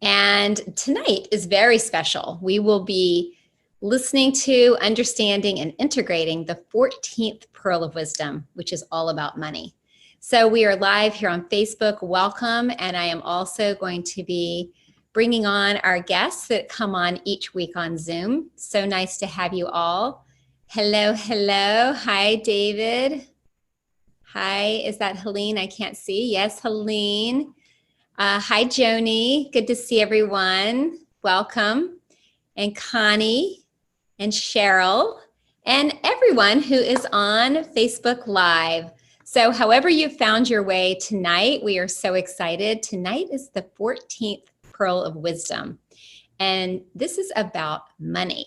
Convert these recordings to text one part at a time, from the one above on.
And tonight is very special. We will be listening to, understanding, and integrating the 14th Pearl of Wisdom, which is all about money. So we are live here on Facebook. Welcome. And I am also going to be bringing on our guests that come on each week on Zoom. So nice to have you all. Hello, hello. Hi, David. Hi, is that Helene? I can't see. Yes, Helene. Hi, Joni. Good to see everyone. Welcome. And Connie and Cheryl and everyone who is on Facebook Live. So however you found your way tonight, we are so excited. Tonight is the 14th Pearl of Wisdom, and this is about money.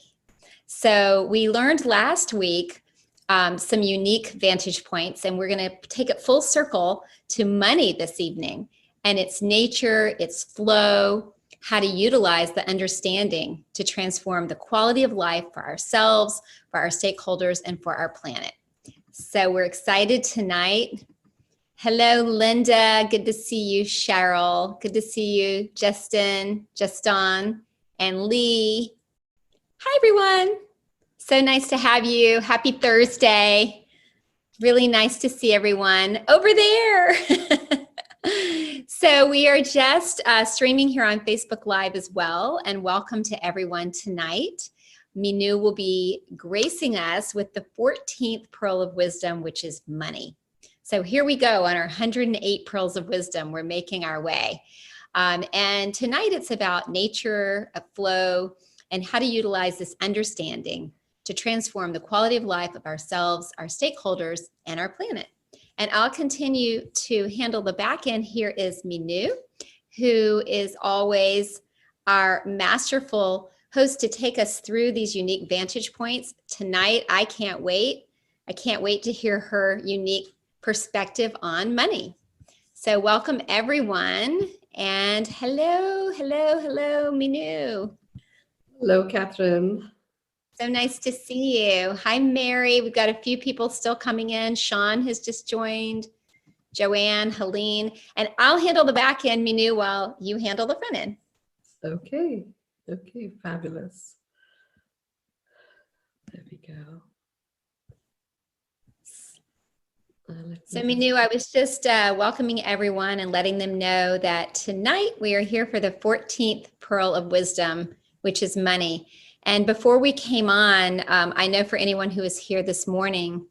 So we learned last week some unique vantage points, and we're going to take it full circle to money this evening and its nature, its flow, how to utilize the understanding to transform the quality of life for ourselves, for our stakeholders, and for our planet. So we're excited tonight. Hello, Linda. Good to see you, Cheryl. Good to see you, Justin, and Lee. Hi, everyone. So nice to have you. Happy Thursday. Really nice to see everyone over there. So we are just streaming here on Facebook Live as well, and welcome to everyone tonight. Mynoo will be gracing us with the 14th Pearl of Wisdom, which is money. So here we go on our 108 Pearls of Wisdom. We're making our way. And tonight it's about nature, a flow, and how to utilize this understanding to transform the quality of life of ourselves, our stakeholders, and our planet. And I'll continue to handle the back end. Here is Mynoo, who is always our masterful host to take us through these unique vantage points. Tonight, I can't wait. I can't wait to hear her unique perspective on money. So welcome everyone. And hello, hello, hello, Mynoo. Hello, Catherine. So nice to see you. Hi, Mary. We've got a few people still coming in. Sean has just joined. Joanne, Helene, and I'll handle the back end, Mynoo, while you handle the front end. Okay. Okay, fabulous. There we go. So Mynoo, I was just welcoming everyone and letting them know that tonight we are here for the 14th Pearl of Wisdom, which is money. And before we came on, I know for anyone who was here this morning,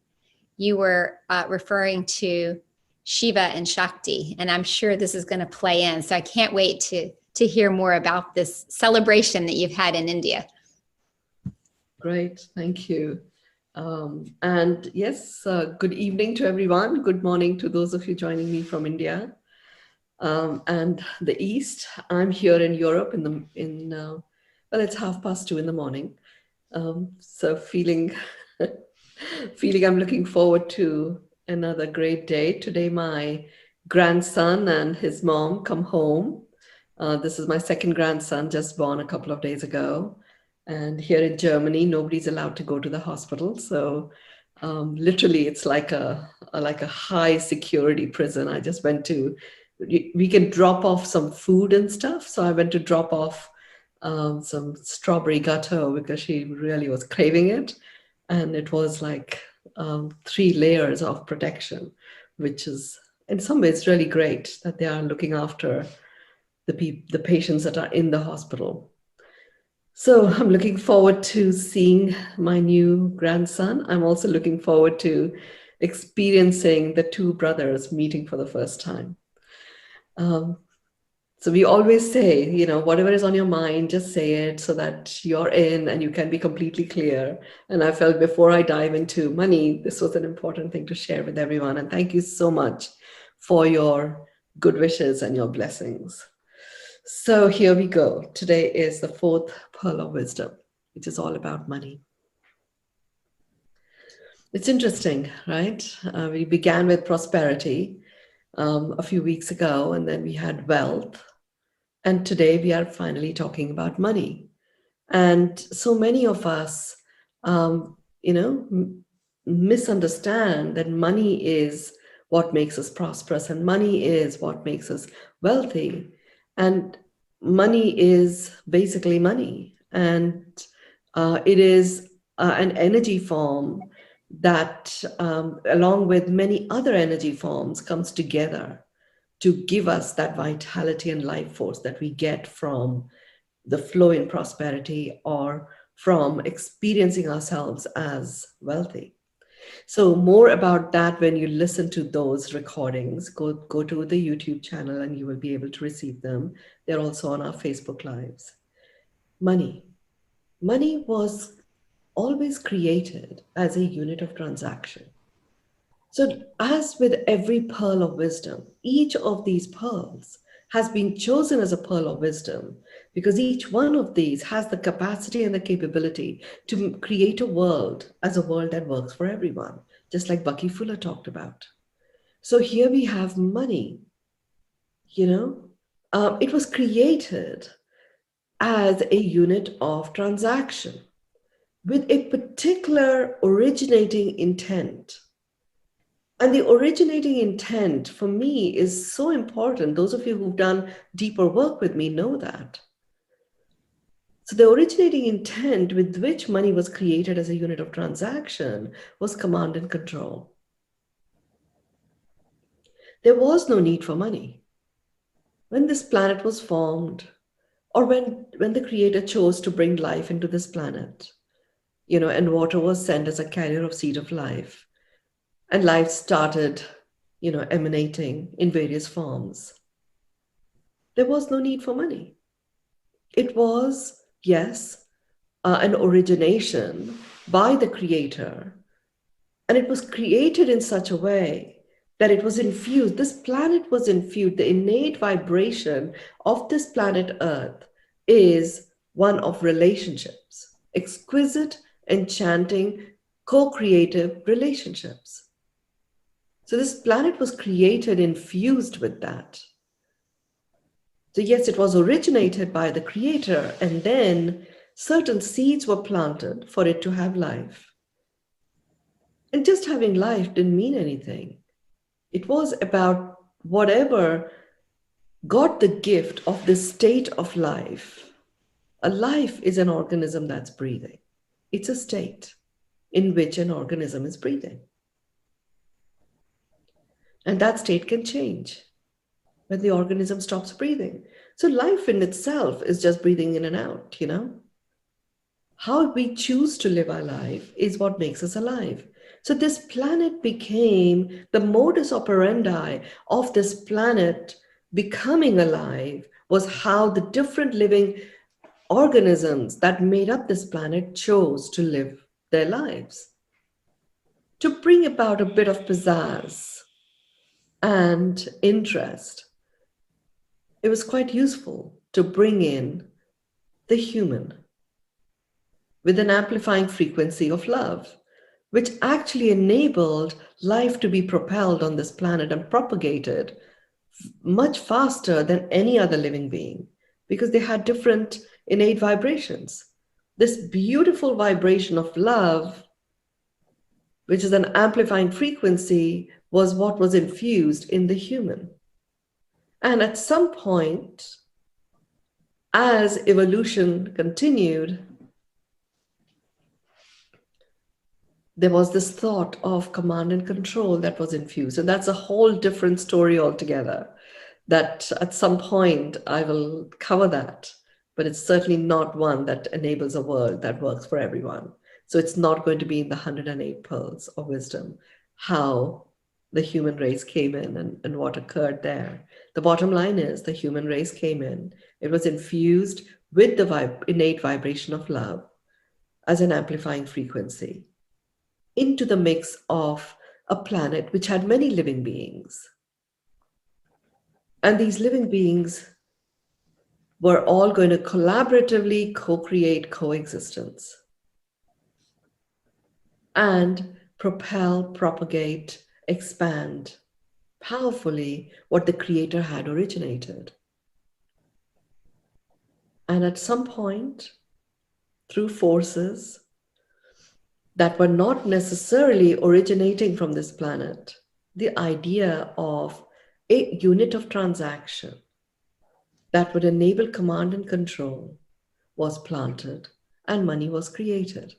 you were referring to Shiva and Shakti, and I'm sure this is going to play in. So I can't wait to hear more about this celebration that you've had in India. Great, thank you. And yes, good evening to everyone. Good morning to those of you joining me from India and the East. I'm here in Europe well, it's 2:30 in the morning. So feeling I'm looking forward to another great day. Today, my grandson and his mom come home. This is my second grandson, just born a couple of days ago. And here in Germany, nobody's allowed to go to the hospital. So literally, it's like a high security prison. I just went to, we can drop off some food and stuff. So I went to drop off some strawberry gâteau because she really was craving it. And it was like 3 layers of protection, which is in some ways really great that they are looking after the patients that are in the hospital. So I'm looking forward to seeing my new grandson. I'm also looking forward to experiencing the 2 brothers meeting for the first time. So we always say, you know, whatever is on your mind, just say it so that you're in and you can be completely clear. And I felt before I dive into money, this was an important thing to share with everyone. And thank you so much for your good wishes and your blessings. So here we go. Today is the 4th Pearl of Wisdom, which is all about money. It's interesting, right? We began with prosperity a few weeks ago, and then we had wealth. And today we are finally talking about money. And so many of us, misunderstand that money is what makes us prosperous and money is what makes us wealthy. And money is basically money, and it is an energy form that, along with many other energy forms, comes together to give us that vitality and life force that we get from the flow in prosperity or from experiencing ourselves as wealthy. So more about that when you listen to those recordings. Go to the YouTube channel and you will be able to receive them. They're also on our Facebook Lives. Money. Money was always created as a unit of transaction. So as with every pearl of wisdom, each of these pearls has been chosen as a pearl of wisdom because each one of these has the capacity and the capability to create a world as a world that works for everyone, just like Bucky Fuller talked about. So here we have money, it was created as a unit of transaction with a particular originating intent. And the originating intent for me is so important. Those of you who've done deeper work with me know that. So the originating intent with which money was created as a unit of transaction was command and control. There was no need for money. When this planet was formed, or when the creator chose to bring life into this planet, and water was sent as a carrier of seed of life, and life started, emanating in various forms. There was no need for money. It was, yes, an origination by the creator, and it was created in such a way that it was infused. This planet was infused. The innate vibration of this planet Earth is one of relationships, exquisite, enchanting, co-creative relationships. So this planet was created infused with that. So yes, it was originated by the creator, and then certain seeds were planted for it to have life. And just having life didn't mean anything. It was about whatever got the gift of this state of life. A life is an organism that's breathing. It's a state in which an organism is breathing. And that state can change when the organism stops breathing. So life in itself is just breathing in and out, How we choose to live our life is what makes us alive. So this planet became the modus operandi of this planet becoming alive was how the different living organisms that made up this planet chose to live their lives. To bring about a bit of pizzazz and interest, it was quite useful to bring in the human with an amplifying frequency of love, which actually enabled life to be propelled on this planet and propagated much faster than any other living being because they had different innate vibrations. This beautiful vibration of love, which is an amplifying frequency, was what was infused in the human. And at some point, as evolution continued, there was this thought of command and control that was infused. And that's a whole different story altogether, that at some point I will cover that, but it's certainly not one that enables a world that works for everyone. So it's not going to be in the 108 pearls of wisdom, how the human race came in and what occurred there. The bottom line is the human race came in. It was infused with the innate vibration of love as an amplifying frequency into the mix of a planet which had many living beings. And these living beings were all going to collaboratively co-create coexistence and propel, propagate, expand powerfully what the creator had originated. And at some point, through forces that were not necessarily originating from this planet, the idea of a unit of transaction that would enable command and control was planted, and money was created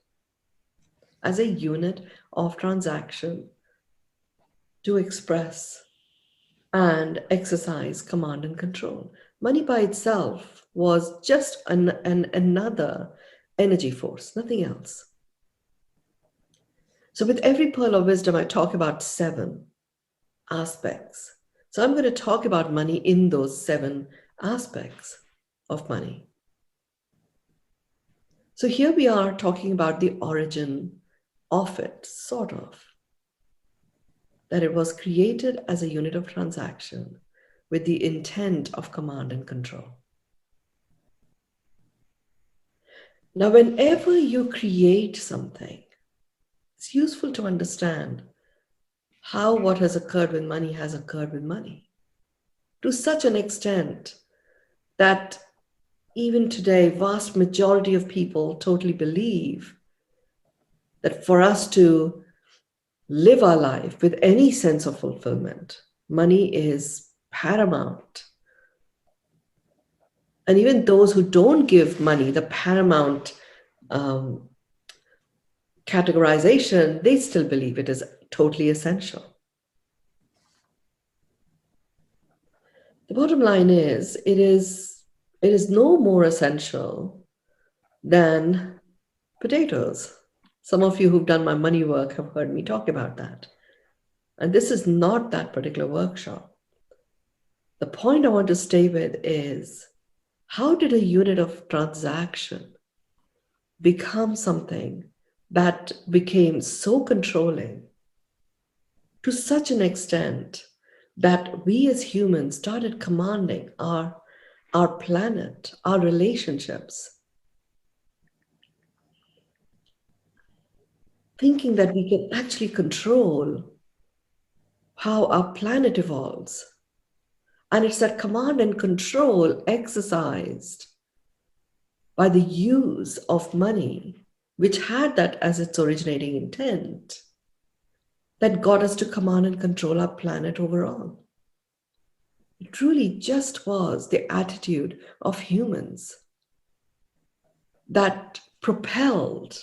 as a unit of transaction to express and exercise command and control. Money by itself was just another energy force, nothing else. So with every pearl of wisdom, I talk about 7 aspects. So I'm going to talk about money in those 7 aspects of money. So here we are talking about the origin of it, sort of. That it was created as a unit of transaction with the intent of command and control. Now, whenever you create something, it's useful to understand how what has occurred with money has occurred with money. To such an extent that even today, vast majority of people totally believe that for us to live our life with any sense of fulfillment, money is paramount. And even those who don't give money the paramount categorization, they still believe it is totally essential. The bottom line is, it is no more essential than potatoes. Some of you who've done my money work have heard me talk about that. And this is not that particular workshop. The point I want to stay with is, how did a unit of transaction become something that became so controlling to such an extent that we as humans started commanding our planet, our relationships, thinking that we can actually control how our planet evolves. And it's that command and control exercised by the use of money, which had that as its originating intent, that got us to command and control our planet overall. It truly just was the attitude of humans that propelled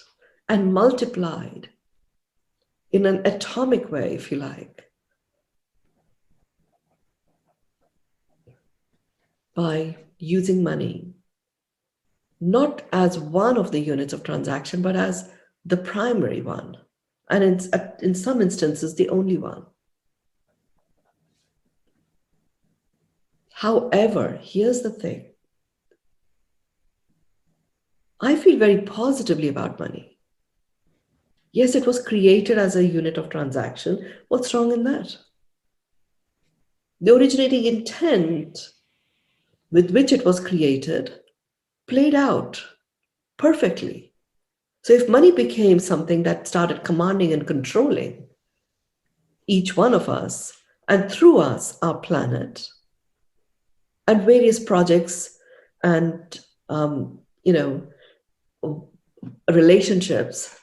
and multiplied in an atomic way, if you like, by using money, not as one of the units of transaction, but as the primary one, and in some instances, the only one. However, here's the thing. I feel very positively about money. Yes, it was created as a unit of transaction. What's wrong in that? The originating intent with which it was created played out perfectly. So if money became something that started commanding and controlling each one of us, and through us, our planet, and various projects and relationships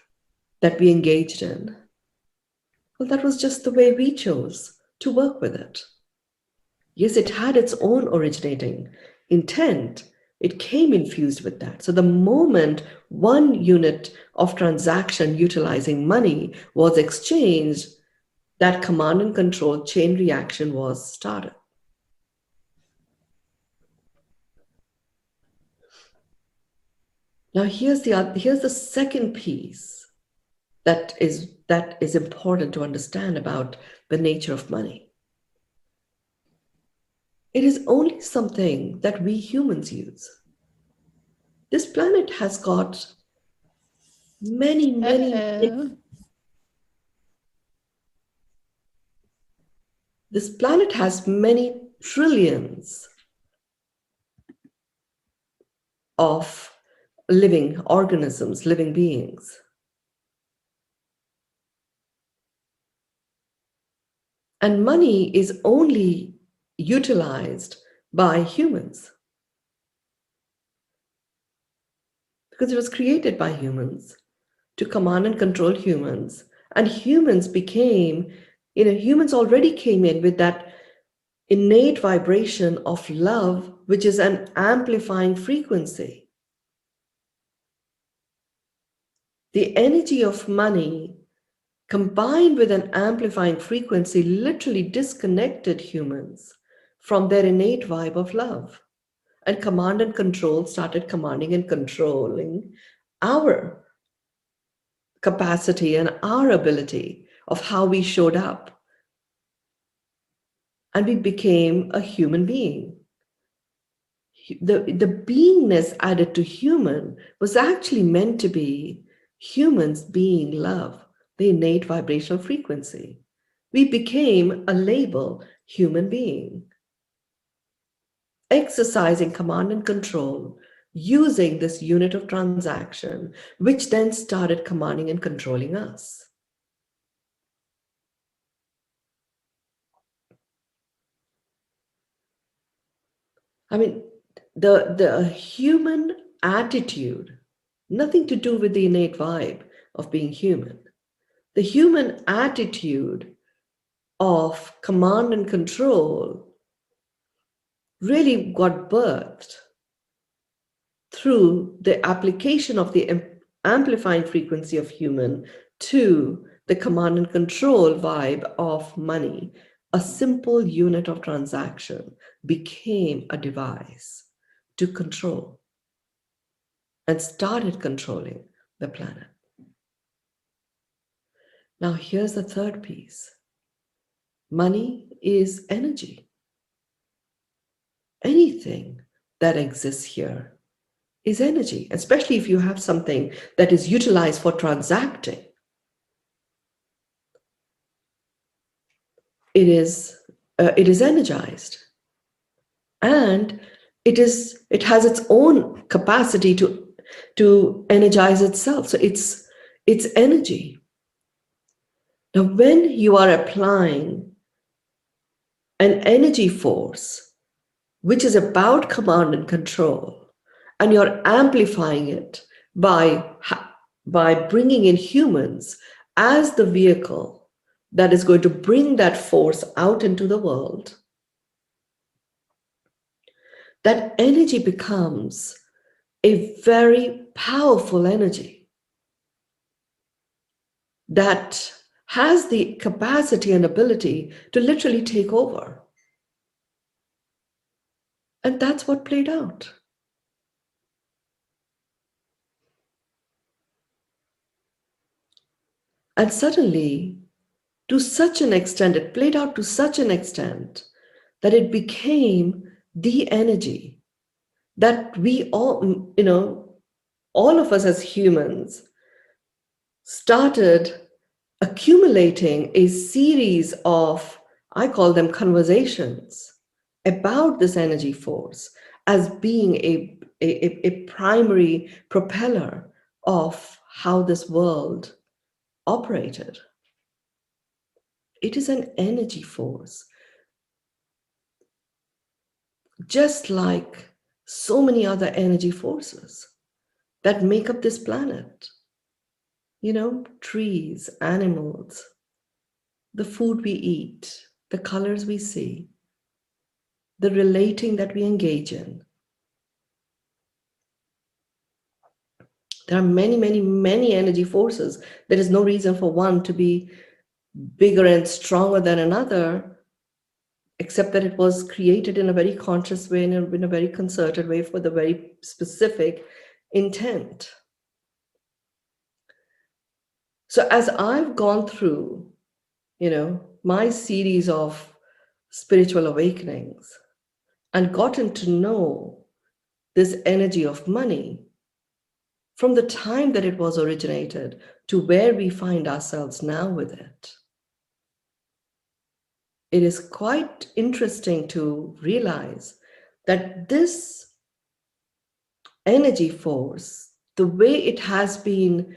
that we engaged in, well, that was just the way we chose to work with it. Yes, it had its own originating intent. It came infused with that. So the moment one unit of transaction utilizing money was exchanged, that command and control chain reaction was started. Now here's the second piece that is important to understand about the nature of money. It is only something that we humans use. This planet has got many this planet has many trillions of living organisms, living beings. And money is only utilized by humans because it was created by humans to command and control humans. And humans became, humans already came in with that innate vibration of love, which is an amplifying frequency. The energy of money combined with an amplifying frequency literally disconnected humans from their innate vibe of love. And command and control started commanding and controlling our capacity and our ability of how we showed up. And we became a human being. The beingness added to human was actually meant to be humans being love, the innate vibrational frequency. We became a label, human being, exercising command and control, using this unit of transaction, which then started commanding and controlling us. I mean, the human attitude, nothing to do with the innate vibe of being human. The human attitude of command and control really got birthed through the application of the amplifying frequency of human to the command and control vibe of money. A simple unit of transaction became a device to control and started controlling the planet. Now, here's the third piece. Money is energy. Anything that exists here is energy, especially if you have something that is utilized for transacting. It is energized, and it has its own capacity to energize itself. So it's energy. Now, when you are applying an energy force, which is about command and control, and you're amplifying it by bringing in humans as the vehicle that is going to bring that force out into the world, that energy becomes a very powerful energy that has the capacity and ability to literally take over. And that's what played out. And suddenly, to such an extent, it played out to such an extent that it became the energy that we all, all of us as humans started accumulating a series of, I call them conversations, about this energy force as being a primary propeller of how this world operated. It is an energy force, just like so many other energy forces that make up this planet. Trees, animals, the food we eat, the colors we see, the relating that we engage in. There are many, many, many energy forces. There is no reason for one to be bigger and stronger than another, except that it was created in a very conscious way, in a very concerted way for the very specific intent. So as I've gone through, my series of spiritual awakenings and gotten to know this energy of money from the time that it was originated to where we find ourselves now with it, it is quite interesting to realize that this energy force, the way it has been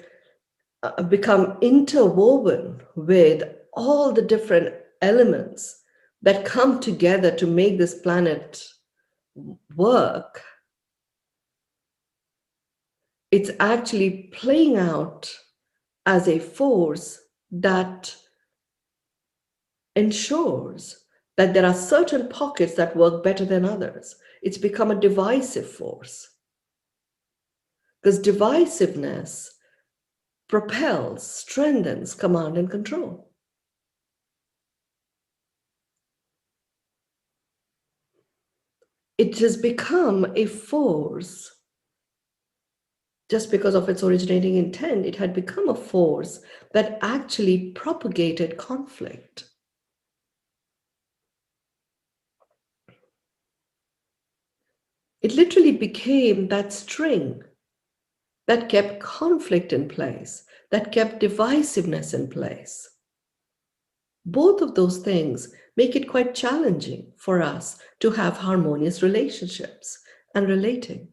become interwoven with all the different elements that come together to make this planet work, it's actually playing out as a force that ensures that there are certain pockets that work better than others. It's become a divisive force. Because divisiveness propels, strengthens command and control. It has become a force. Just because of its originating intent, it had become a force that actually propagated conflict. It literally became that string that kept conflict in place, that kept divisiveness in place. Both of those things make it quite challenging for us to have harmonious relationships and relating.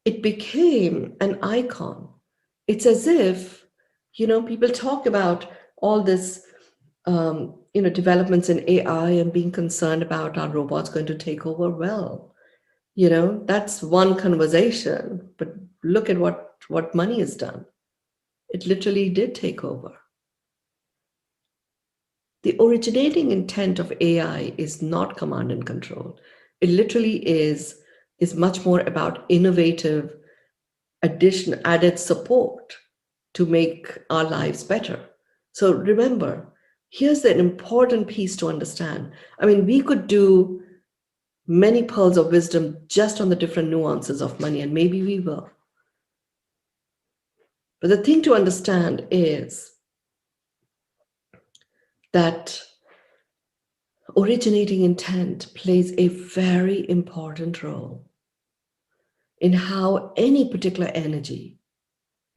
It became an icon. It's as if, people talk about all this, developments in AI and being concerned about are robots going to take over? Well, that's one conversation, but look at what money has done. It literally did take over. The originating intent of AI is not command and control. It literally is much more about innovative added support to make our lives better. So remember, here's an important piece to understand. I mean, we could do many pearls of wisdom just on the different nuances of money, and maybe we will. But the thing to understand is that originating intent plays a very important role in how any particular energy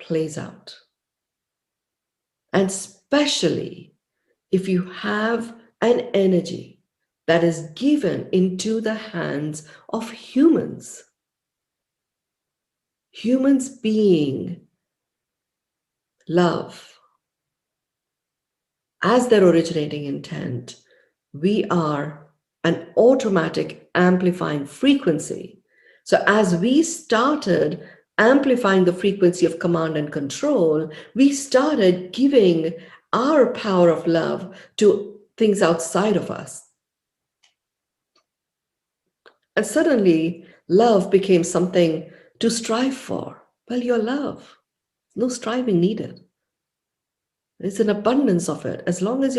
plays out. And especially if you have an energy that is given into the hands of humans, humans being love as their originating intent, we are an automatic amplifying frequency. So as we started amplifying the frequency of command and control, we started giving our power of love to things outside of us. And suddenly, love became something to strive for. Well, you're love. No striving needed. There's an abundance of it. As long as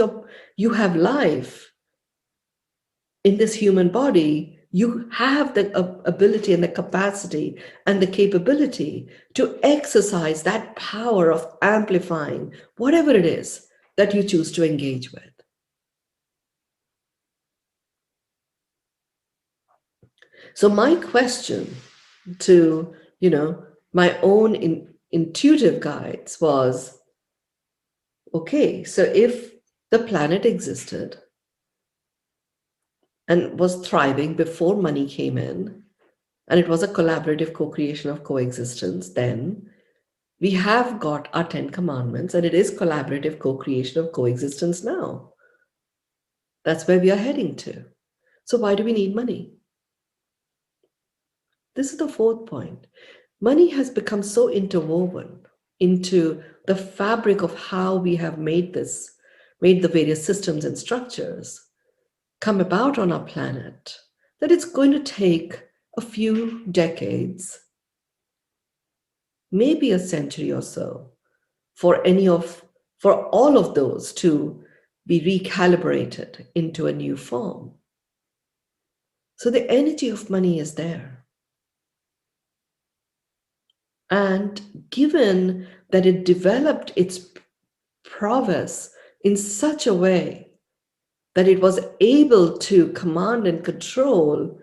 you have life in this human body, you have the ability and the capacity and the capability to exercise that power of amplifying whatever it is that you choose to engage with. So my question to, my own intuitive guides was, okay, so if the planet existed and was thriving before money came in, and it was a collaborative co-creation of coexistence, then we have got our 10 commandments, and it is collaborative co-creation of coexistence now. That's where we are heading to. So why do we need money? This is the fourth point. Money has become so interwoven into the fabric of how we have made the various systems and structures come about on our planet, that it's going to take a few decades, maybe a century or so, for all of those to be recalibrated into a new form. So the energy of money is there. And given that it developed its prowess in such a way that it was able to command and control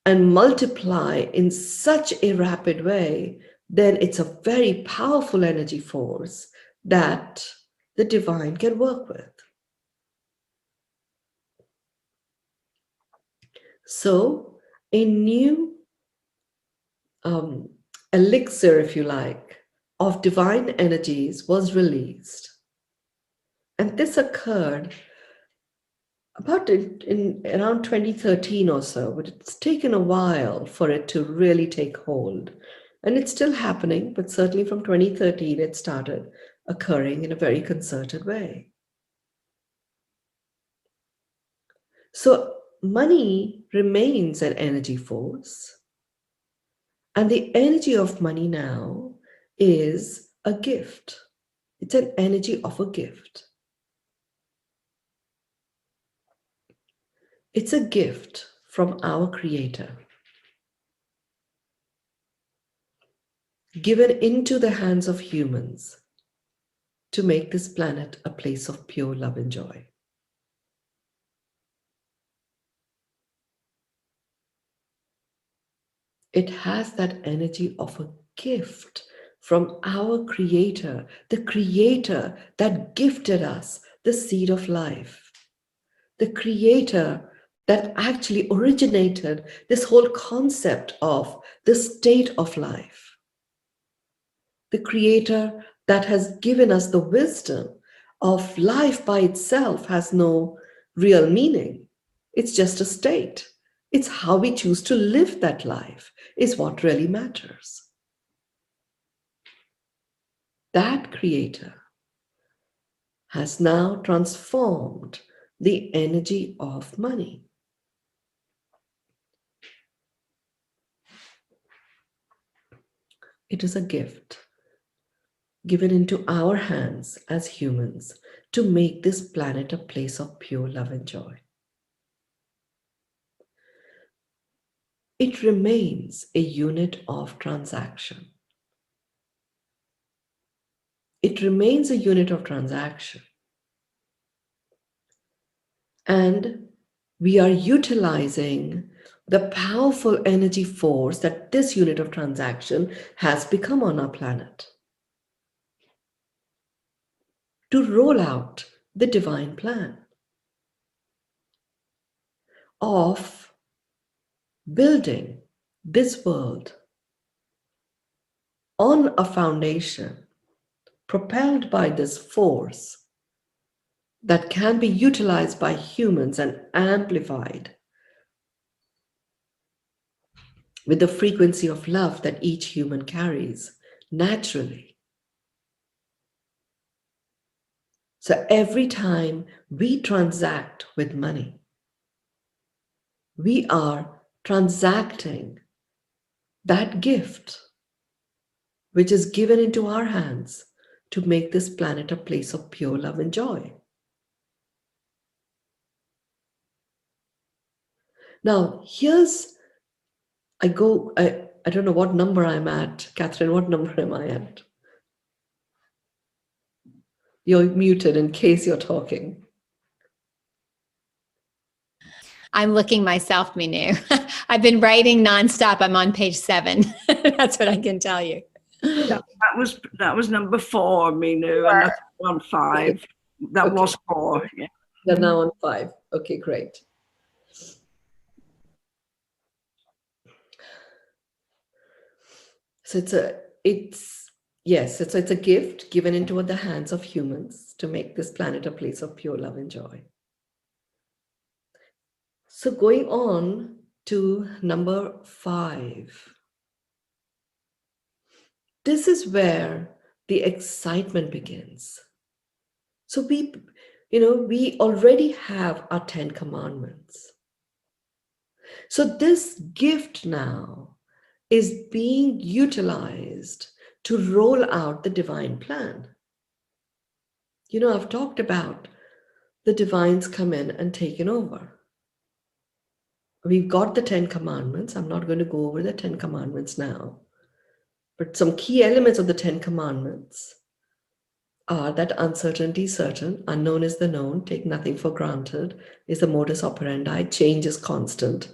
and multiply in such a rapid way, then it's a very powerful energy force that the divine can work with. So a new elixir, if you like, of divine energies was released. And this occurred about in around 2013 or so, but it's taken a while for it to really take hold. And it's still happening, but certainly from 2013, it started occurring in a very concerted way. So money remains an energy force. And the energy of money now is a gift. It's an energy of a gift. It's a gift from our Creator, given into the hands of humans to make this planet a place of pure love and joy. It has that energy of a gift from our Creator, the Creator that gifted us the seed of life, the Creator that actually originated this whole concept of the state of life, the Creator that has given us the wisdom of life by itself has no real meaning. It's just a state. It's how we choose to live that life is what really matters. That Creator has now transformed the energy of money. It is a gift given into our hands as humans to make this planet a place of pure love and joy. It remains a unit of transaction. It remains a unit of transaction. And we are utilizing the powerful energy force that this unit of transaction has become on our planet to roll out the divine plan of building this world on a foundation propelled by this force that can be utilized by humans and amplified with the frequency of love that each human carries naturally. So every time we transact with money, we are transacting that gift which is given into our hands to make this planet a place of pure love and joy. Now, I don't know what number I'm at. Catherine, what number am I at? You're muted in case you're talking. I'm looking myself, Mynoo. I've been writing nonstop. I'm on page 7. That's what I can tell you. Yeah, that was number 4, Mynoo, and that's on 5. That Okay. was 4. Yeah. You're now on 5. Okay, great. So it's a gift given into the hands of humans to make this planet a place of pure love and joy. So going on to number 5. This is where the excitement begins. So we already have our 10 commandments. So this gift now is being utilized to roll out the divine plan. I've talked about the divines come in and taken over. We've got the 10 commandments. I'm not going to go over the 10 commandments now, but some key elements of the 10 commandments are that uncertainty is certain, unknown is the known, take nothing for granted is the modus operandi, change is constant.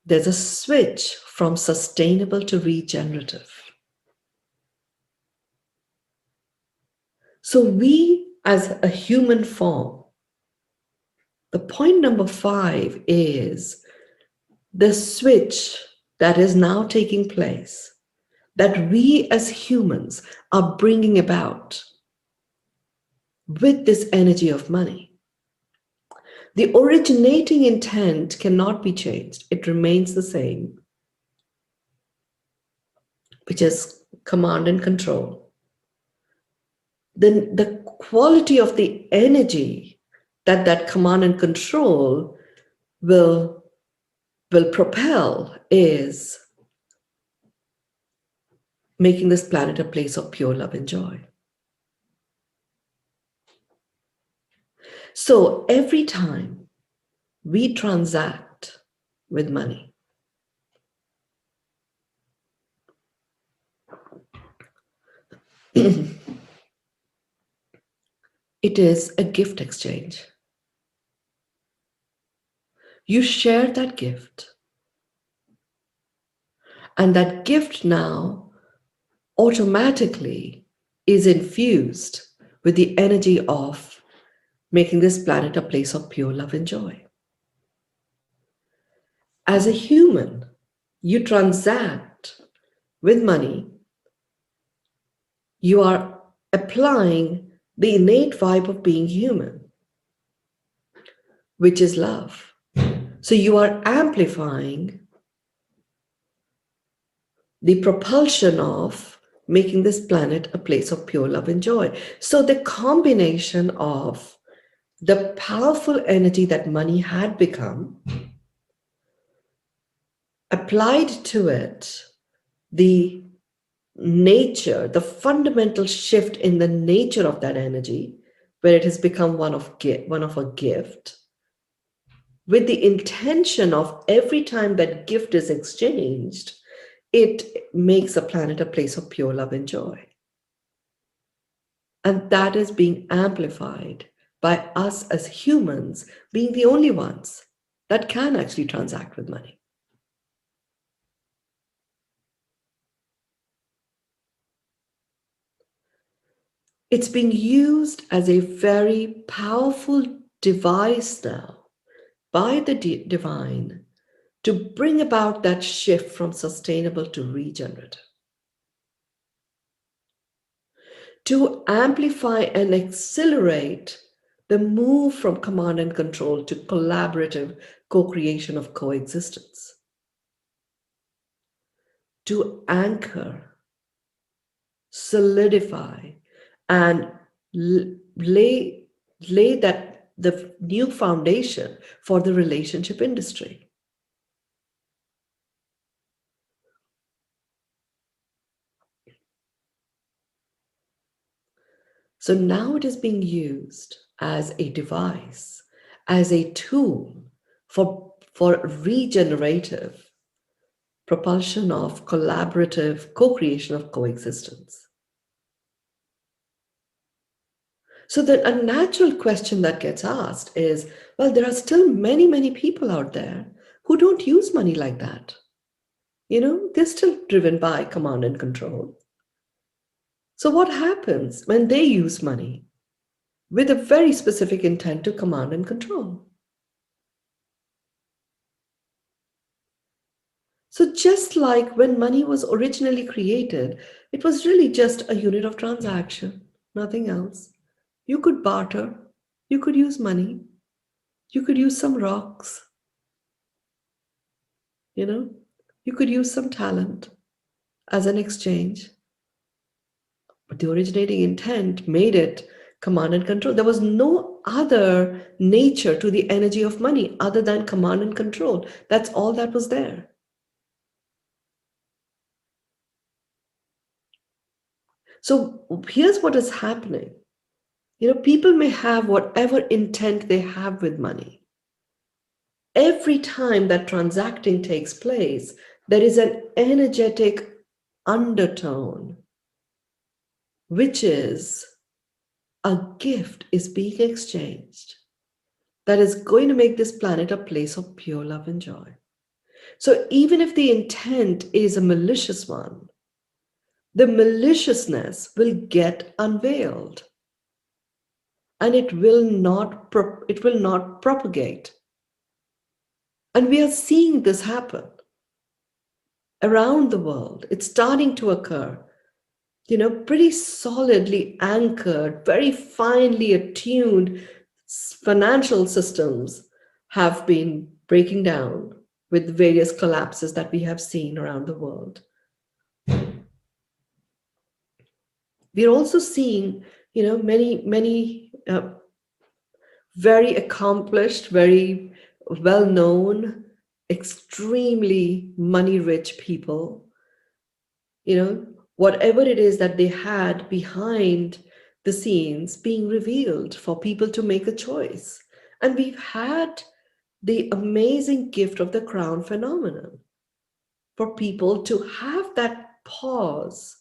There's a switch from sustainable to regenerative. So we, as a human form, the point number 5 is the switch that is now taking place, that we as humans are bringing about with this energy of money. The originating intent cannot be changed. It remains the same. which is command and control, then the quality of the energy that command and control will propel is making this planet a place of pure love and joy. So every time we transact with money, it is a gift exchange. You share that gift, and that gift now automatically is infused with the energy of making this planet a place of pure love and joy. As a human, you transact with money, you are applying the innate vibe of being human, which is love. So you are amplifying the propulsion of making this planet a place of pure love and joy. So the combination of the powerful energy that money had become, applied to it the nature, the fundamental shift in the nature of that energy, where it has become one of a gift, with the intention of every time that gift is exchanged, it makes a planet a place of pure love and joy. And that is being amplified by us as humans being the only ones that can actually transact with money. It's being used as a very powerful device now by the divine to bring about that shift from sustainable to regenerative, to amplify and accelerate the move from command and control to collaborative co-creation of coexistence, to anchor, solidify, and lay that the new foundation for the relationship industry. So now it is being used as a device, as a tool for regenerative propulsion of collaborative co-creation of coexistence. So then a natural question that gets asked is, well, there are still many, many people out there who don't use money like that. They're still driven by command and control. So what happens when they use money with a very specific intent to command and control? So just like when money was originally created, it was really just a unit of transaction, nothing else. You could barter, you could use money, you could use some rocks, you could use some talent as an exchange. But the originating intent made it command and control. There was no other nature to the energy of money other than command and control. That's all that was there. So here's what is happening. People may have whatever intent they have with money. Every time that transacting takes place, there is an energetic undertone, which is a gift is being exchanged that is going to make this planet a place of pure love and joy. So even if the intent is a malicious one, the maliciousness will get unveiled. And it will not propagate. And we are seeing this happen around the world. It's starting to occur, pretty solidly anchored, very finely attuned financial systems have been breaking down with various collapses that we have seen around the world. We're also seeing, many very accomplished, very well-known, extremely money-rich people, whatever it is that they had behind the scenes being revealed for people to make a choice. And we've had the amazing gift of the crown phenomenon for people to have that pause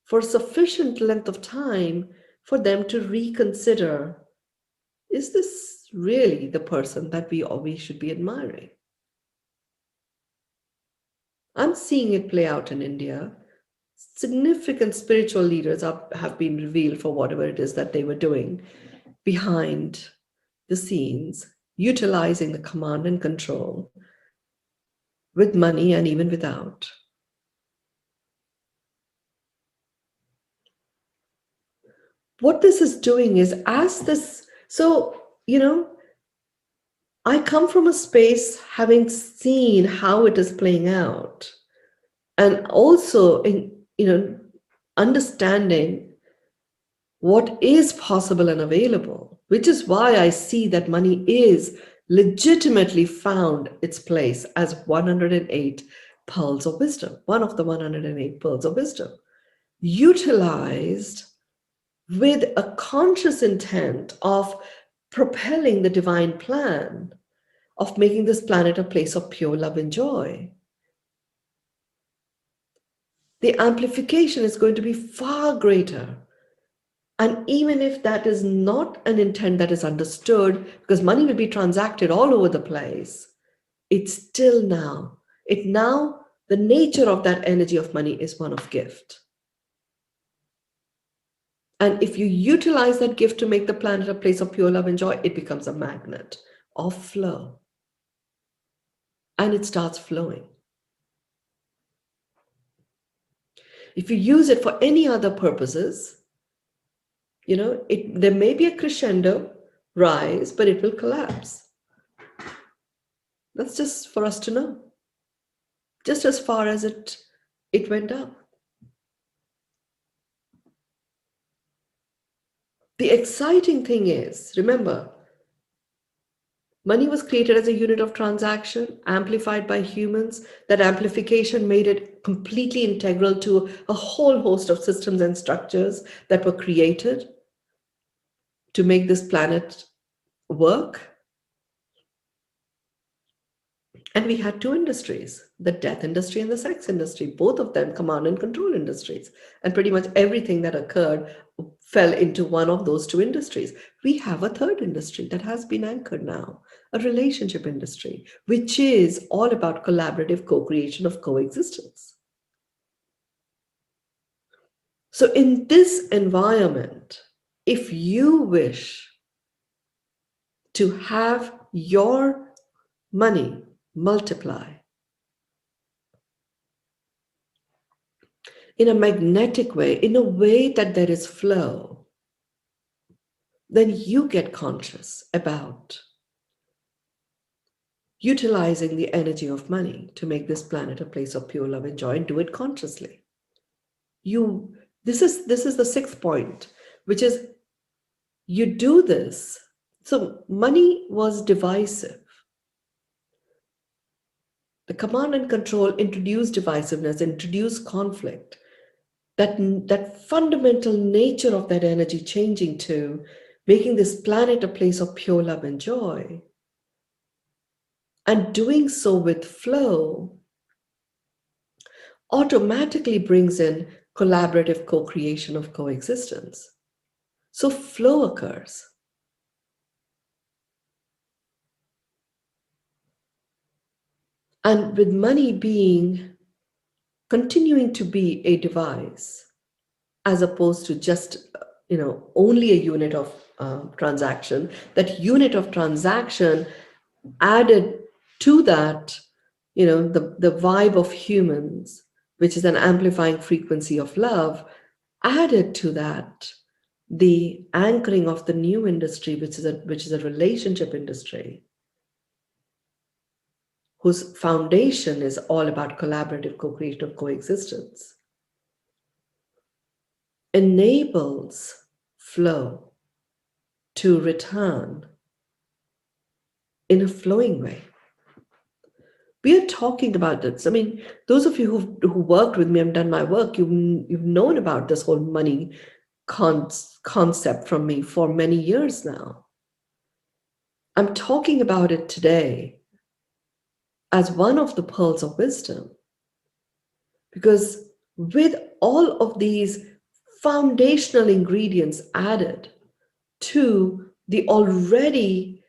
for sufficient length of time for them to reconsider, is this really the person that we should be admiring? I'm seeing it play out in India. Significant spiritual leaders have been revealed for whatever it is that they were doing behind the scenes, utilizing the command and control with money and even without. What this is doing is, I come from a space having seen how it is playing out, and also understanding what is possible and available, which is why I see that money is legitimately found its place as 108 pearls of wisdom, one of the 108 pearls of wisdom, utilized with a conscious intent of propelling the divine plan of making this planet a place of pure love and joy. The amplification is going to be far greater. And even if that is not an intent that is understood, because money will be transacted all over the place, it's still the nature of that energy of money is one of gift. And if you utilize that gift to make the planet a place of pure love and joy, it becomes a magnet of flow. And it starts flowing. If you use it for any other purposes, there may be a crescendo rise, but it will collapse. That's just for us to know. Just as far as it went up. The exciting thing is, remember, money was created as a unit of transaction, amplified by humans. That amplification made it completely integral to a whole host of systems and structures that were created to make this planet work. And we had two industries, the death industry and the sex industry, both of them command and control industries. And pretty much everything that occurred fell into one of those two industries. We have a third industry that has been anchored now, a relationship industry, which is all about collaborative co-creation of coexistence. So in this environment, if you wish to have your money multiply in a magnetic way, in a way that there is flow, then you get conscious about utilizing the energy of money to make this planet a place of pure love and joy, and do it consciously. This is the sixth point, which is you do this. So money was divisive. The command and control introduced divisiveness, introduced conflict. That fundamental nature of that energy changing to making this planet a place of pure love and joy, and doing so with flow, automatically brings in collaborative co-creation of coexistence. So flow occurs. And with money continuing to be a device, as opposed to just only a unit of transaction, that unit of transaction added to that, the vibe of humans, which is an amplifying frequency of love, added to that the anchoring of the new industry, which is a relationship industry, whose foundation is all about collaborative co-creation of coexistence. enables flow to return in a flowing way. We are talking about this. I mean, those of you who worked with me and done my work, you've known about this whole money concept from me for many years now. I'm talking about it today as one of the pearls of wisdom, because with all of these foundational ingredients added to the already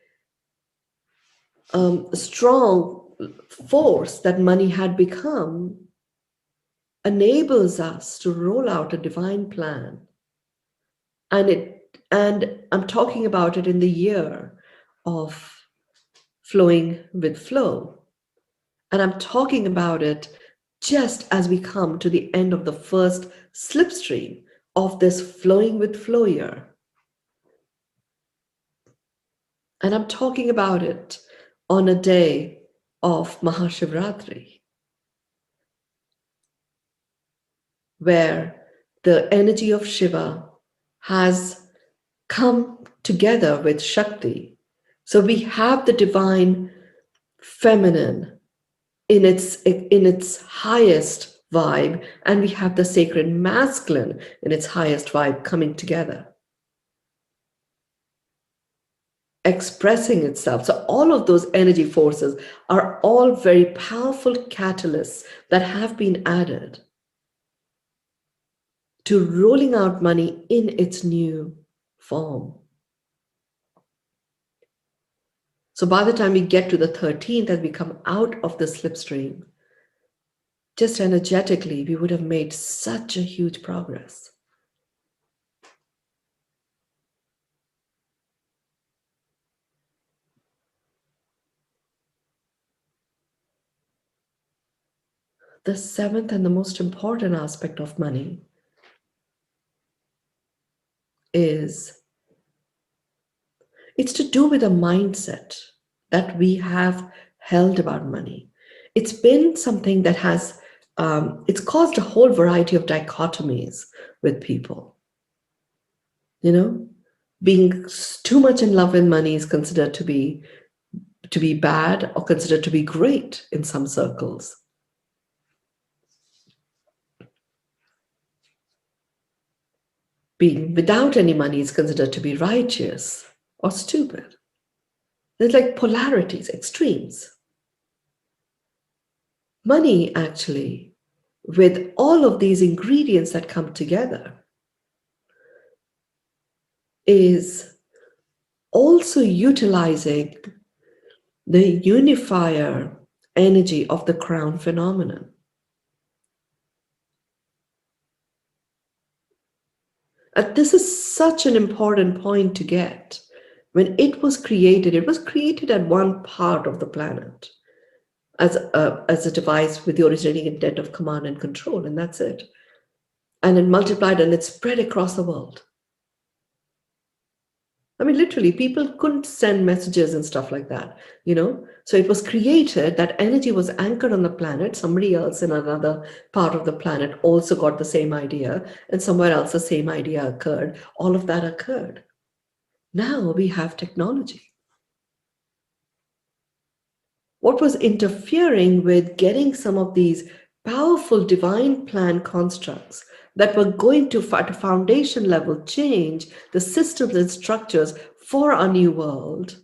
strong force that money had become, enables us to roll out a divine plan. And I'm talking about it in the year of flowing with flow. And I'm talking about it just as we come to the end of the first slipstream of this flowing with flow year. And I'm talking about it on a day of Mahashivratri, where the energy of Shiva has come together with Shakti. So we have the divine feminine in its highest vibe, and we have the sacred masculine in its highest vibe coming together, expressing itself. So all of those energy forces are all very powerful catalysts that have been added to rolling out money in its new form. So by the time we get to the 13th, as we come out of the slipstream, just energetically, we would have made such a huge progress. The seventh and the most important aspect of money is it's to do with a mindset that we have held about money. It's been something that has, it's caused a whole variety of dichotomies with people. You know, being too much in love with money is considered to be bad or considered to be great in some circles. Being without any money is considered to be righteous or stupid. There's like polarities, extremes. Money, actually, with all of these ingredients that come together, is also utilizing the unifier energy of the crown phenomenon. This is such an important point to get. When it was created at one part of the planet as a device with the originating intent of command and control, and that's it. And it multiplied and it spread across the world. I mean, literally, people couldn't send messages and stuff like that, you know? So it was created, that energy was anchored on the planet. Somebody else in another part of the planet also got the same idea, and somewhere else the same idea occurred. All of that occurred. Now we have technology. What was interfering with getting some of these powerful divine plan constructs that were going to, at a foundation level, change the systems and structures for our new world?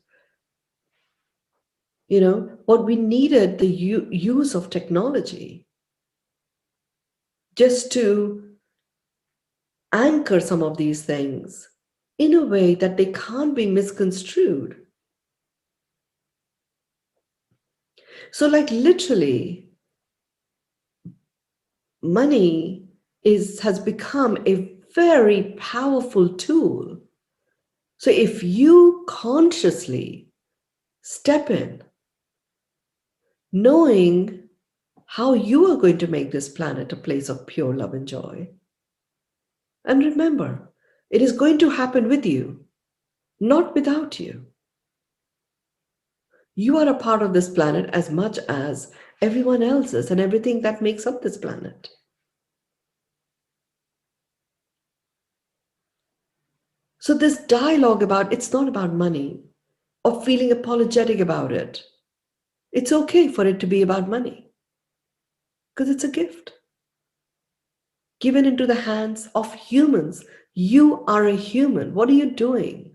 You know, what we needed, the use of technology just to anchor some of these things in a way that they can't be misconstrued. So, like, literally, money has become a very powerful tool. So if you consciously step in, knowing how you are going to make this planet a place of pure love and joy, and remember, it is going to happen with you, not without you. You are a part of this planet as much as everyone else is, and everything that makes up this planet. So this dialogue about, it's not about money or feeling apologetic about it. It's okay for it to be about money because it's a gift given into the hands of humans. You are a human. What are you doing?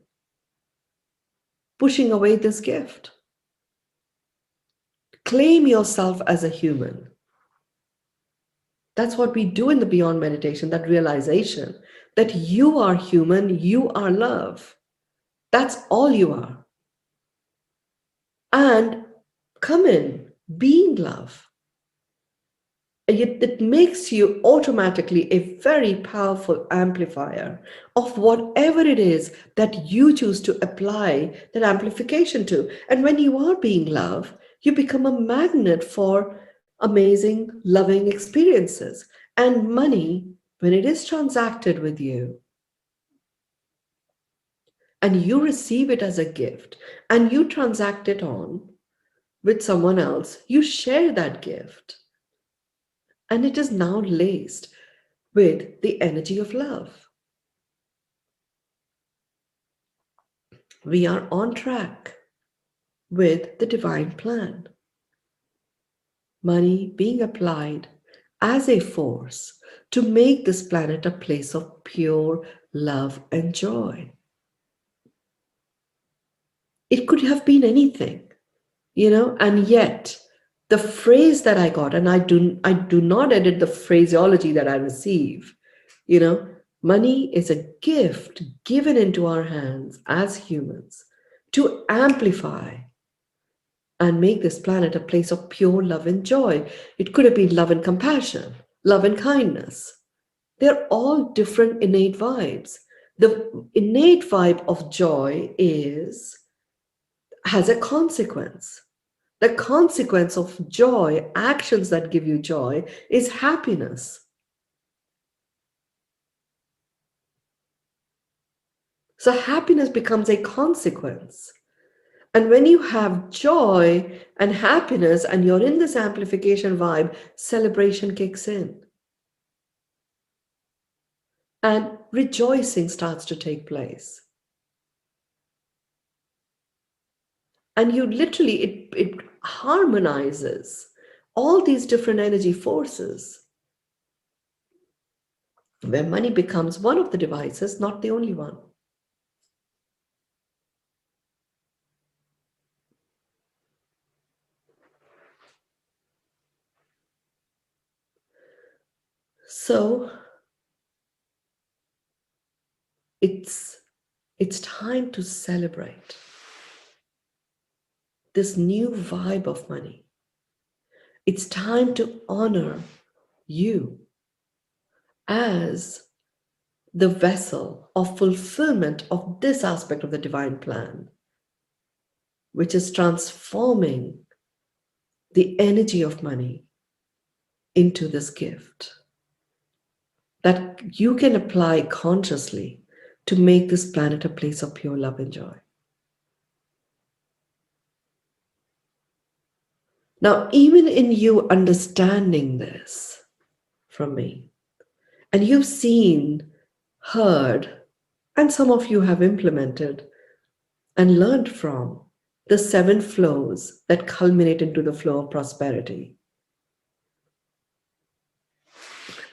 Pushing away this gift. Claim yourself as a human. That's what we do in the Beyond meditation, that realization that you are human, you are love. That's all you are. And come in, being love. It makes you automatically a very powerful amplifier of whatever it is that you choose to apply that amplification to. And when you are being love, you become a magnet for amazing, loving experiences. And money, when it is transacted with you, and you receive it as a gift, and you transact it on with someone else, you share that gift. And it is now laced with the energy of love. We are on track with the divine plan. Money being applied as a force to make this planet a place of pure love and joy. It could have been anything, and yet the phrase that I got, and I do not edit the phraseology that I receive, money is a gift given into our hands as humans to amplify and make this planet a place of pure love and joy. It could have been love and compassion, love and kindness. They're all different innate vibes. The innate vibe of joy has a consequence. The consequence of joy, actions that give you joy, is happiness. So happiness becomes a consequence. And when you have joy and happiness and you're in this amplification vibe, celebration kicks in. And rejoicing starts to take place. And you literally, it harmonizes all these different energy forces, where money becomes one of the devices, not the only one. So it's time to celebrate this new vibe of money. It's time to honor you as the vessel of fulfillment of this aspect of the divine plan, which is transforming the energy of money into this gift that you can apply consciously to make this planet a place of pure love and joy. Now, even in you understanding this from me, and you've seen, heard, and some of you have implemented and learned from the 7 flows that culminate into the flow of prosperity,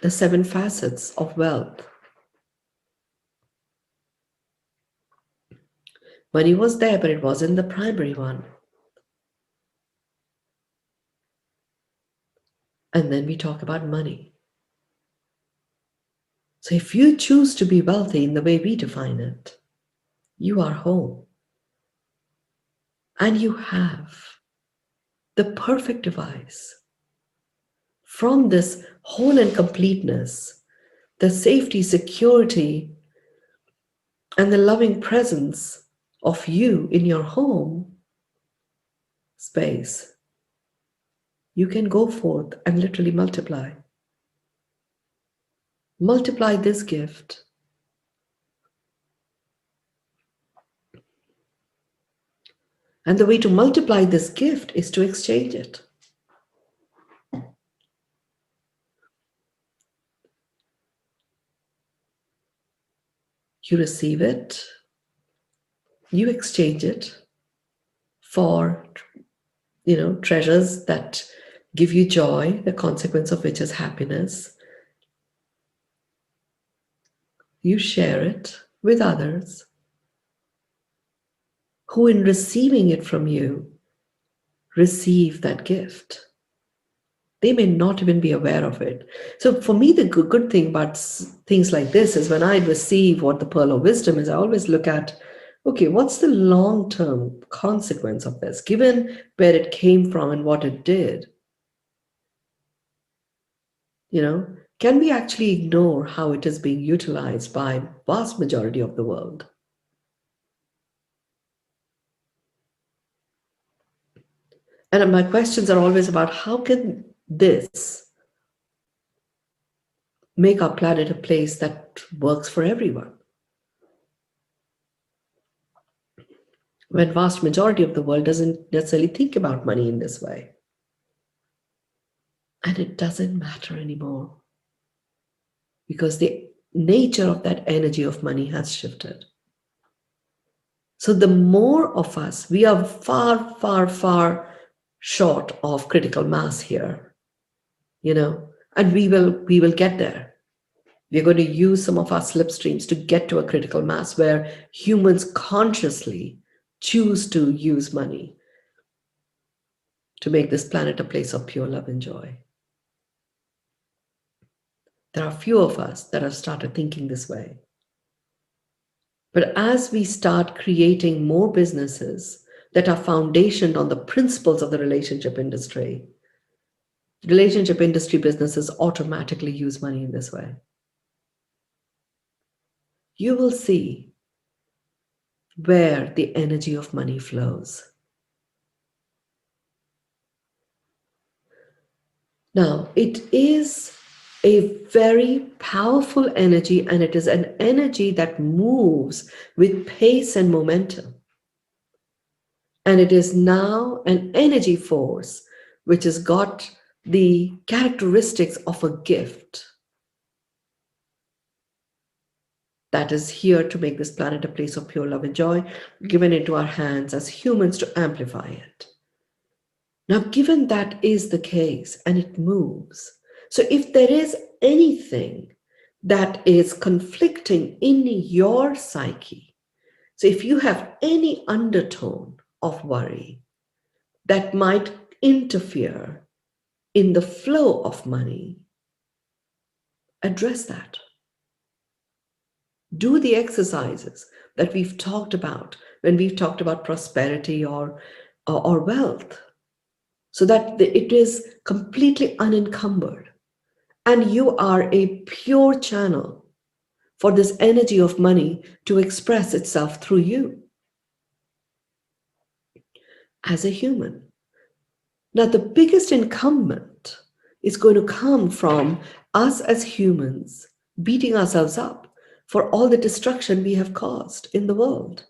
the 7 facets of wealth. Money was there, but it wasn't the primary one. And then we talk about money. So if you choose to be wealthy in the way we define it, you are whole. And you have the perfect device from this whole and completeness, the safety, security, and the loving presence of you in your home space. You can go forth and literally multiply. Multiply this gift. And the way to multiply this gift is to exchange it. You receive it, you exchange it for, treasures that give you joy, the consequence of which is happiness. You share it with others who, in receiving it from you, receive that gift. They may not even be aware of it. So for me, the good thing about things like this is when I receive what the pearl of wisdom is, I always look at, okay, what's the long-term consequence of this, given where it came from and what it did? Can we actually ignore how it is being utilized by vast majority of the world? And my questions are always about how can this make our planet a place that works for everyone? When vast majority of the world doesn't necessarily think about money in this way. And it doesn't matter anymore because the nature of that energy of money has shifted. So the more of us, we are far, far, far short of critical mass here, and we will get there. We're going to use some of our slipstreams to get to a critical mass where humans consciously choose to use money to make this planet a place of pure love and joy. There are few of us that have started thinking this way. But as we start creating more businesses that are foundationed on the principles of the relationship industry businesses automatically use money in this way. You will see where the energy of money flows. Now, it is a very powerful energy, and it is an energy that moves with pace and momentum. And it is now an energy force which has got the characteristics of a gift that is here to make this planet a place of pure love and joy, given into our hands as humans to amplify it. Now, given that is the case and it moves, so if there is anything that is conflicting in your psyche, so if you have any undertone of worry that might interfere in the flow of money, address that. Do the exercises that we've talked about when we've talked about prosperity or wealth, so that it is completely unencumbered and you are a pure channel for this energy of money to express itself through you as a human. Now, the biggest incumbent is going to come from us as humans beating ourselves up for all the destruction we have caused in the world.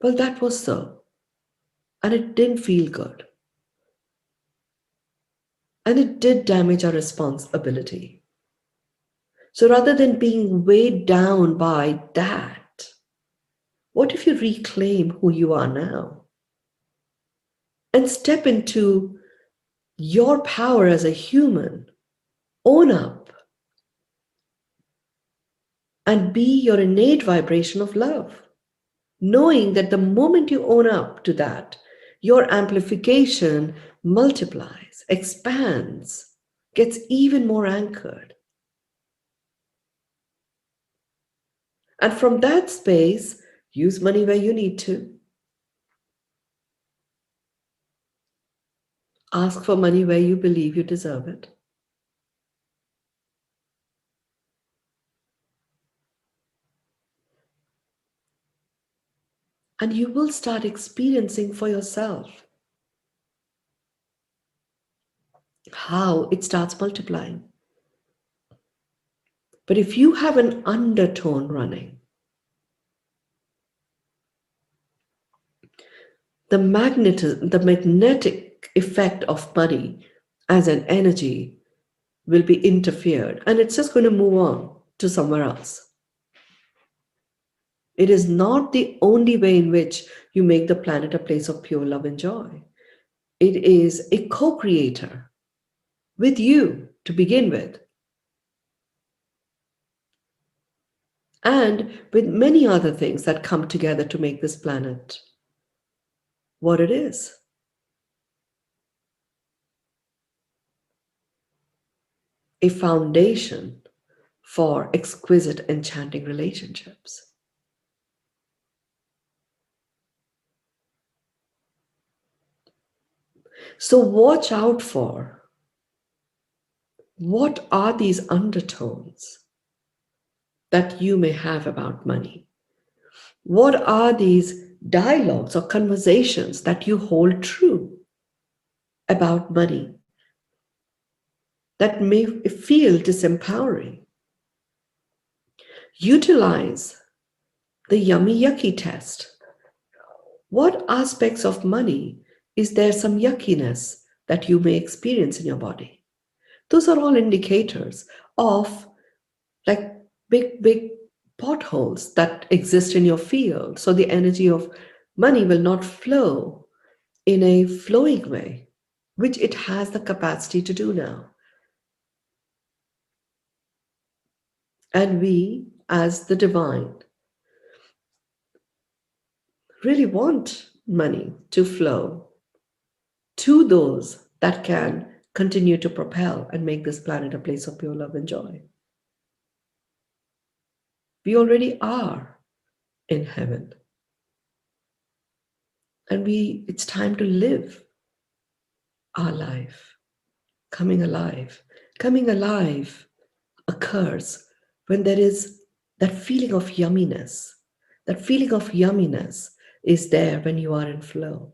Well, that was so. And it didn't feel good. And it did damage our responsibility. So rather than being weighed down by that, what if you reclaim who you are now and step into your power as a human, own up, and be your innate vibration of love, knowing that the moment you own up to that, your amplification multiplies, expands, gets even more anchored. And from that space, use money where you need to. Ask for money where you believe you deserve it. And you will start experiencing for yourself how it starts multiplying. But if you have an undertone running, the magnetic effect of money as an energy will be interfered, and it's just going to move on. to somewhere else. It is not the only way in which you make the planet a place of pure love and joy. It is a co-creator with you to begin with, and with many other things that come together to make this planet what it is. A foundation for exquisite, enchanting relationships. So watch out for what are these undertones that you may have about money? What are these dialogues or conversations that you hold true about money that may feel disempowering? Utilize the yummy yucky test. What aspects of money is there some yuckiness that you may experience in your body? Those are all indicators of like big potholes that exist in your field. So the energy of money will not flow in a flowing way, which it has the capacity to do now. And we, as the divine, really want money to flow to those that can continue to propel and make this planet a place of pure love and joy. We already are in heaven. And it's time to live our life. Coming alive. Coming alive occurs when there is that feeling of yumminess. That feeling of yumminess is there when you are in flow.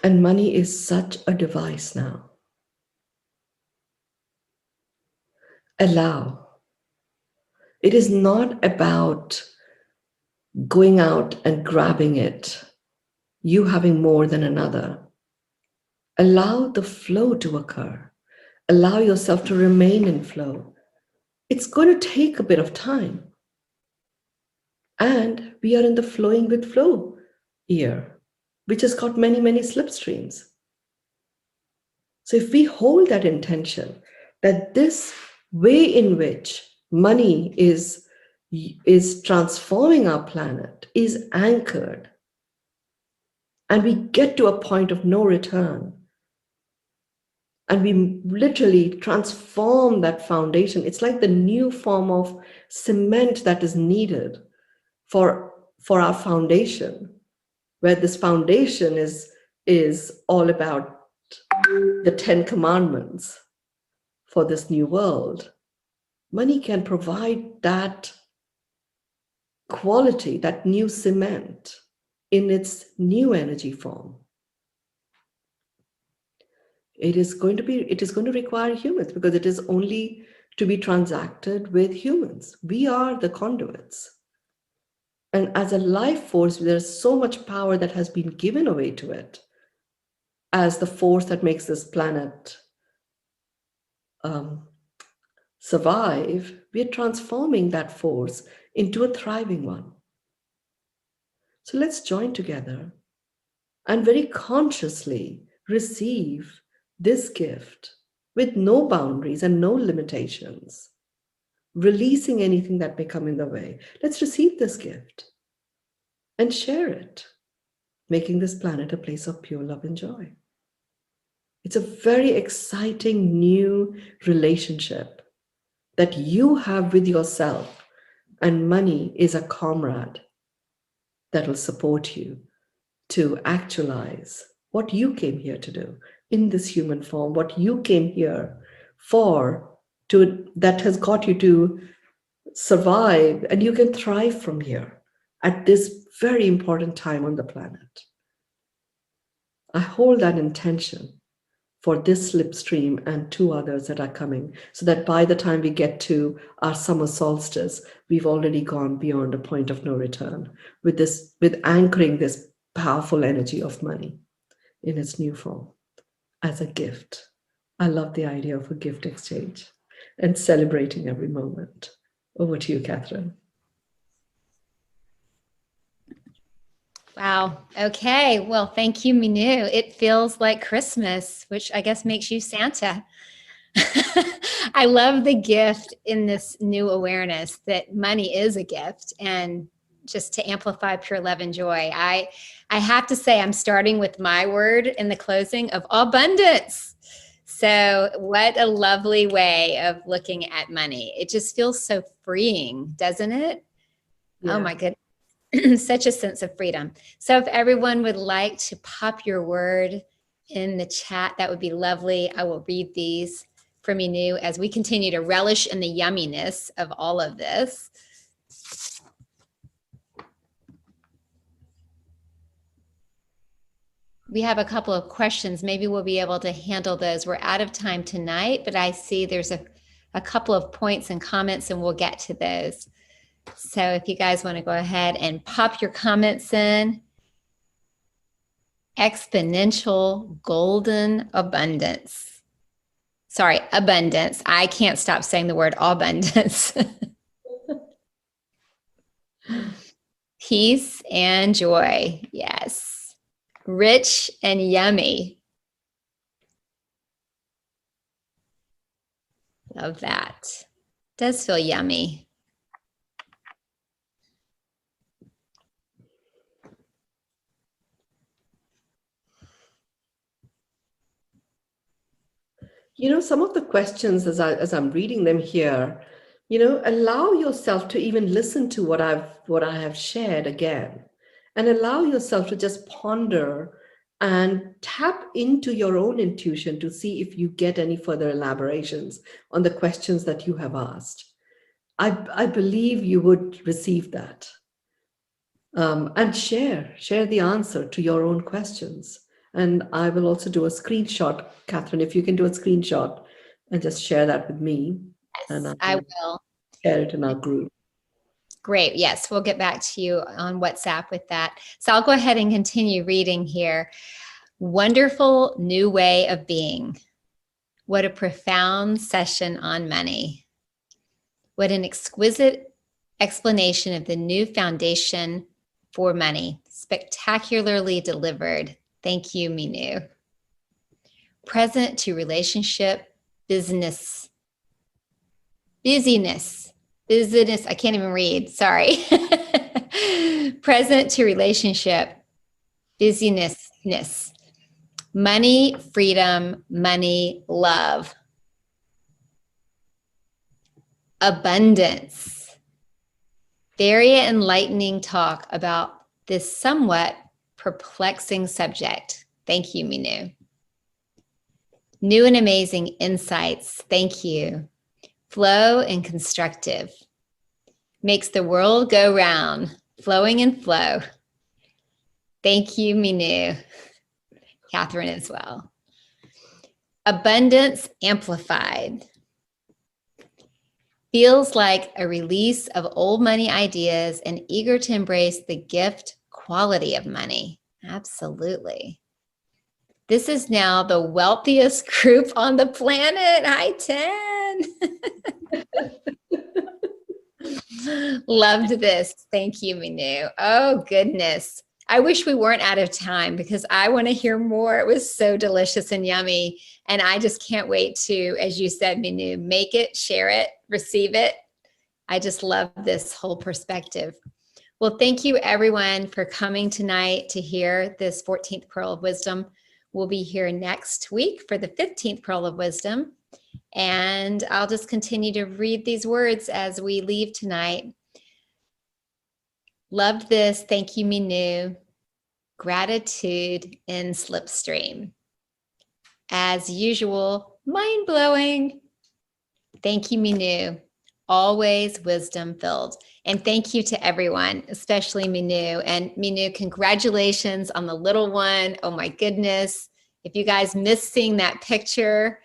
And money is such a device now. Allow. It is not about going out and grabbing it, you having more than another. Allow the flow to occur. Allow yourself to remain in flow. It's going to take a bit of time. And we are in the flowing with flow year, which has got many slipstreams. So if we hold that intention, that this way in which money is transforming our planet is anchored, and we get to a point of no return, and we literally transform that foundation. It's like the new form of cement that is needed for our foundation, where this foundation is all about the 10 commandments for this new world. Money can provide that quality, that new cement in its new energy form. It is going to require humans, because it is only to be transacted with humans. We are the conduits. And as a life force, there's so much power that has been given away to it as the force that makes this planet survive. We're transforming that force into a thriving one. So let's join together and very consciously receive this gift with no boundaries and no limitations, releasing anything that may come in the way. Let's receive this gift and share it, making this planet a place of pure love and joy. It's a very exciting new relationship that you have with yourself, and money is a comrade that will support you to actualize what you came here to do in this human form, what you came here for, that has got you to survive, and you can thrive from here at this very important time on the planet. I hold that intention for this slipstream and 2 others that are coming, so that by the time we get to our summer solstice, we've already gone beyond a point of no return with anchoring this powerful energy of money in its new form as a gift I love the idea of a gift exchange and celebrating every moment. Over to you, Catherine. Wow. Okay. Well, thank you, Mynoo. It feels like Christmas, which I guess makes you Santa. I love the gift in this new awareness that money is a gift, and just to amplify pure love and joy. I have to say I'm starting with my word in the closing of abundance. So what a lovely way of looking at money. It just feels so freeing, doesn't it? Yeah. Oh my goodness. Such a sense of freedom. So if everyone would like to pop your word in the chat, that would be lovely. I will read these for Mynoo as we continue to relish in the yumminess of all of this. We have a couple of questions. Maybe we'll be able to handle those. We're out of time tonight, but I see there's a couple of points and comments, and we'll get to those. So if you guys want to go ahead and pop your comments in. Exponential golden abundance. Sorry, abundance. I can't stop saying the word abundance. Peace and joy. Yes. Rich and yummy. Love that. Does feel yummy. Some of the questions as I'm reading them here, allow yourself to even listen to what I have shared again, and allow yourself to just ponder and tap into your own intuition to see if you get any further elaborations on the questions that you have asked. I believe you would receive that. And share the answer to your own questions. And I will also do a screenshot, Catherine, if you can do a screenshot and just share that with me. Yes, and I will. Share it in our group. Great. Yes, we'll get back to you on WhatsApp with that. So I'll go ahead and continue reading here. Wonderful new way of being. What a profound session on money. What an exquisite explanation of the new foundation for money. Spectacularly delivered. Thank you, Mynoo. Present to relationship, busyness. I can't even read, sorry. Present to relationship, busyness. Money, freedom, money, love. Abundance. Very enlightening talk about this somewhat perplexing subject. Thank you, Mynoo. New and amazing insights. Thank you. Flow and constructive. Makes the world go round. Flowing and flow. Thank you, Mynoo. Catherine as well. Abundance amplified. Feels like a release of old money ideas and eager to embrace the gift quality of money. Absolutely. This is now the wealthiest group on the planet. Hi, 10. Loved this. Thank you, Mynoo. Oh, goodness. I wish we weren't out of time because I want to hear more. It was so delicious and yummy. And I just can't wait to, as you said, Mynoo, make it, share it, receive it. I just love this whole perspective. Well, thank you everyone for coming tonight to hear this 14th Pearl of Wisdom. We'll be here next week for the 15th Pearl of Wisdom. And I'll just continue to read these words as we leave tonight. Loved this. Thank you, Mynoo. Gratitude in slipstream. As usual, mind-blowing. Thank you, Mynoo. Always wisdom filled. And thank you to everyone, especially Mynoo. And Mynoo, congratulations on the little one. Oh my goodness. If you guys missed seeing that picture,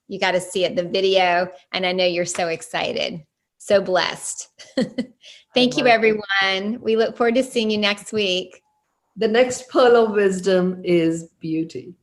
you got to see it, the video. And I know you're so excited. So blessed. Thank you, everyone. We look forward to seeing you next week. The next pearl of wisdom is beauty.